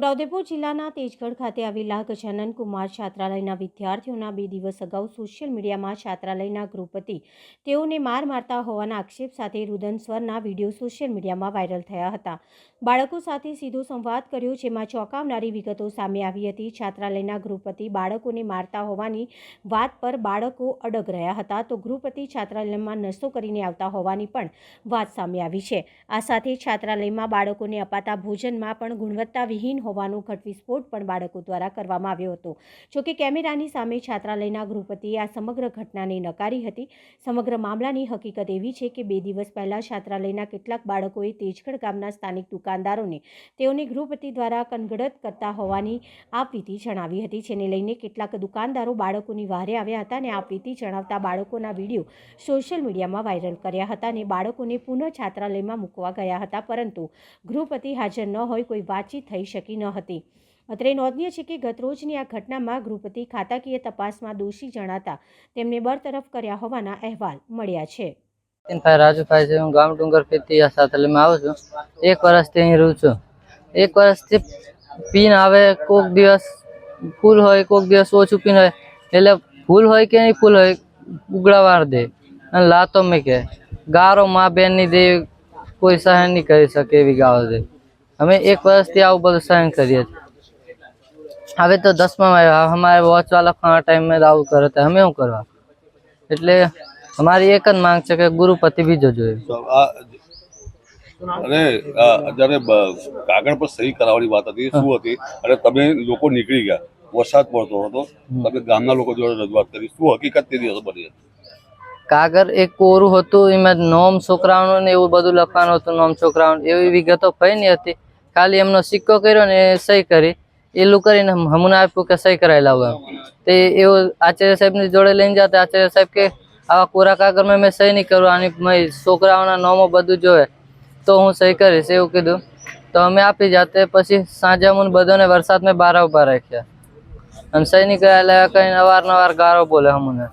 છોટાઉદેપુર જિલ્લાના તેજગઢ ખાતે આવેલા ગજાનન કુમાર છાત્રાલયના વિદ્યાર્થીઓના 2 દિવસ અગાઉ સોશિયલ મીડિયામાં છાત્રાલયના ગૃહપતિ તેઓને માર મારતા હોવાના આક્ષેપ સાથે રુદન સ્વરના વિડીયો સોશિયલ મીડિયામાં વાયરલ થયા હતા। બાળકો સાથે સીધો સંવાદ કર્યો, જેમાં ચોંકાવનારી વિગતો સામે આવી હતી। છાત્રાલયના ગૃહપતિ બાળકોને મારતા હોવાની વાત પર બાળકો અડગ રહ્યા હતા, તો ગૃહપતિ છાત્રાલયમાં નશો કરીને આવતા હોવાની પણ વાત સામે આવી છે। આ સાથે છાત્રાલયમાં બાળકોને અપાતા ભોજનમાં પણ ગુણવત્તાવિહીન હોવાનો ઘટવિસ્ફોટ પણ બાળકો દ્વારા કરવામાં આવ્યો હતો। જોકે કેમેરાની સામે છાત્રાલયના ગૃહપતિએ આ સમગ્ર ઘટનાને નકારી હતી। સમગ્ર મામલાની હકીકત એવી છે કે 2 દિવસ પહેલા છાત્રાલયના કેટલાક બાળકોએ તેજગઢ ગામના સ્થાનિક દુકાનદારોને તેઓને ગૃહપતિ દ્વારા કનગડત કરતા હોવાની આપવીતી જણાવી હતી, જેને લઈને કેટલાક દુકાનદારો બાળકોની વહારે આવ્યા હતા અને આપવીતી જણાવતા બાળકોના વિડીયો સોશિયલ મીડિયામાં વાયરલ કર્યા હતા અને બાળકોને પુનઃ છાત્રાલયમાં મૂકવા ગયા હતા, પરંતુ ગૃહપતિ હાજર ન હોય કોઈ વાતચીત થઈ શકી ન હતી। અત્રે નોંધનીય છે કે ગતરોજની આ ઘટનામાં ગૃહપતિ ખાતાકીય તપાસમાં દોષી જણાતા તેમને બરતરફ કર્યા હોવાના અહેવાલ મળ્યા છે। રાજુભાઈ છે, હું ગામ ડુંગર પેતી છાત્રાલયમાં આવું છું। 1 વર્ષથી અહીં રહું છું। 1 વર્ષથી પીન આવે, કોઈક દિવસ ફૂલ હોય, કોઈક દિવસ ઓછું પીન હોય, એટલે ફૂલ હોય કે નહીં ફૂલ હોય ઉગડાવાર દે અને લાતો મેં કે ગારો મા બેન ની દે, કોઈ સહન નહીં કરી શકે એવી ગાળો દે। અમે 1 વર્ષથી આવું બધું સહન કરીએ છીએ। હવે તો 10માં આવ્યા, અમારે વોચવાલા ખાના ટાઈમ में આવું કરે તો અમે શું કરવા? એટલે અમારી એક જ માંગ છે કે ગૃહપતિ બીજો જોઈએ। અને જ્યારે કાગળ પર સહી કરાવવાની વાત હતી શું હતી અને તમે લોકો નીકળી ગયા, વરસાદ પડતો હતો, તમે ગામના લોકો જોડે રજૂઆત કરી, શું હકીકત તે દિવસે બની હતી? કાગળ એક કોરું હતું, એમાં નોમ છોકરાઓનું ને એવું બધું લખવાનું હતું। નોમ છોકરાઓનું એવી વિગતો કઈ નહીં હતી, ખાલી એમનો સિક્કો કર્યો ને સહી કરી, એલું કરીને હમણાં આપ્યું કે સહી કરાવી લાવો। તે એવું આચાર્ય સાહેબની જોડે લઈને જતા, આચાર્ય સાહેબ કે આવા કોરા કાગળમાં મેં સહી નહીં કરું, આની છોકરાઓના નોમો બધું જોવે તો હું સહી કરીશ એવું કીધું। તો અમે આપી જાતે, પછી સાંજે અમને બધાને વરસાદમાં બહાર ઉભા રાખ્યા અને સહી નહીં કરાયેલા કઈ અવારનવાર ગારો બોલે અમને।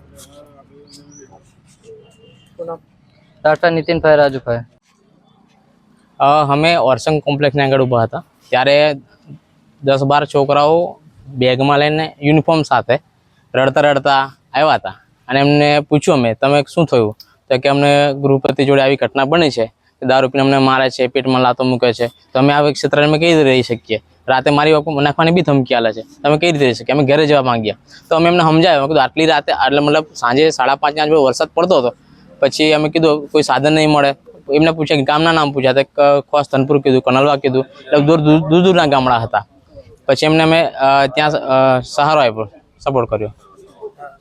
टाटा नितिनભાઈ રાજુભાઈ। અમે ઓરસંગ કોમ્પ્લેક્સની આગળ ઊભા હતા, ત્યારે 10-12 છોકરાઓ બેગમાં લઈને યુનિફોર્મ સાથે રડતા રડતા આવ્યા હતા અને એમને પૂછ્યું અમે, તમે શું થયું? તો કે અમને ગૃહપતિ જોડે આવી ઘટના બની છે, દારૂ પીને અમને મારે છે, પેટમાં લાતો મૂકે છે, તો અમે આ ક્ષેત્રમાં કઈ રીતે રહી શકીએ? રાતે મારી નાખવાની બી ધમકી આલે છે, તમે કઈ રીતે રહી શકીએ? અમે ઘરે જવા માંગ્યા તો અમે એમને સમજાવ્યું કે આટલી રાતે, એટલે મતલબ સાંજે 5:30 આજુબાજુ વરસાદ પડતો હતો। પછી અમે કીધું કોઈ સાધન નહીં મળે, એમને પૂછ્યા, ગામના નામ પૂછ્યા, તો ખોસ ધનપુર કીધું, કનલવા કીધું, એટલે દૂરના ગામડા હતા। પછી એમને અમે ત્યાં સહારો આપ્યો, સપોર્ટ કર્યો।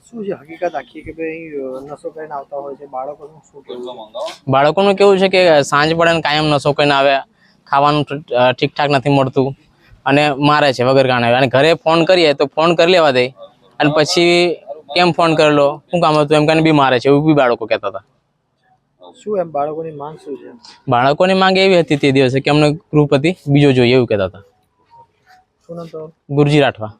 શું છે હકીકત આખી કે ભાઈ નશો કરીને આવતા હોય છે બાળકોનું? શું કહેવું? બાળકોનું કેવું છે કે સાંજ પડે ને કાયમ નશો કરીને આવે, ખાવાનું ઠીકઠાક નથી મળતું અને મારે છે વગર કારણે। અને ઘરે ફોન કરીએ તો ફોન કરી લેવા દે અને પછી કેમ ફોન કરેલો, શું કામ હતું એમ કરીને બી મારે છે, એવું બી બાળકો કહેતા હતા। શું એમ બાળકોની માંગ શું છે? બાળકોની માંગ એવી હતી તે દિવસે કે અમને ગૃહપતિ બીજો જોઈએ એવું કહેતા હતા। શું નામ તો? ગુરજી રાઠવા।